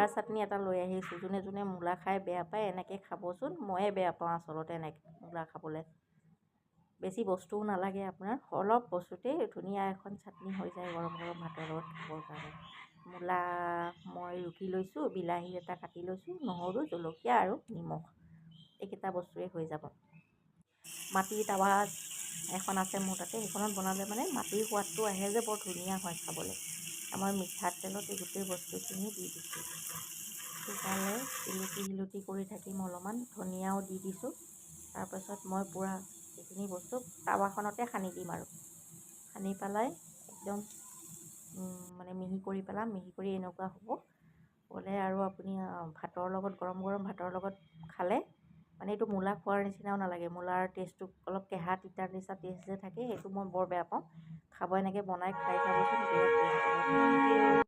খাৰ চাটনি এটা লৈ আহিছোঁ। যোনে যোনে মূলা খাই বেয়া পায় এনেকৈ খাবচোন। ময়ে বেয়া পাওঁ আচলতে এনেকৈ মূলা খাবলৈ। বেছি বস্তুও নালাগে আপোনাৰ, অলপ বস্তুতেই ধুনীয়া এখন চাটনি হৈ যায় গৰম গৰম ভাতৰ লগত খাবৰ কাৰণে। মূলা মই ৰুকি লৈছোঁ, বিলাহী এটা কাটি লৈছোঁ, নহৰু, জলকীয়া আৰু নিমখ, এইকেইটা বস্তুৱেই হৈ যাব। মাটিৰ তাৱা এখন আছে মোৰ তাতে, সেইখনত বনালে মানে মাটিৰ সোৱাদটো আহে যে বৰ ধুনীয়া হয় খাবলৈ। মই মিঠাতেলত এই গোটেই বস্তুখিনি দি দিছোঁ। সিজালে ইলুটি কৰি থাকিম অলপমান, ধনিয়াও দি দিছোঁ। তাৰপাছত মই পূৰা এইখিনি বস্তু টাৱাখনতে সানি দিম আৰু সানি পেলাই একদম মানে মিহি কৰি পেলাম। মিহি কৰি এনেকুৱা হ'লে আৰু আপুনি ভাতৰ লগত গৰম গৰম ভাতৰ লগত খালে মানে এইটো মূলা খোৱাৰ নিচিনাও নালাগে। মূলাৰ টেষ্টটো অলপ কেঁহা তিতাৰ নিচিনা টেষ্ট যে থাকে, সেইটো মই বৰ বেয়া পাওঁ। খাব এনেকৈ বনাই খাই চাবচোন, বিৰাট টেষ্ট পাব। Thank U.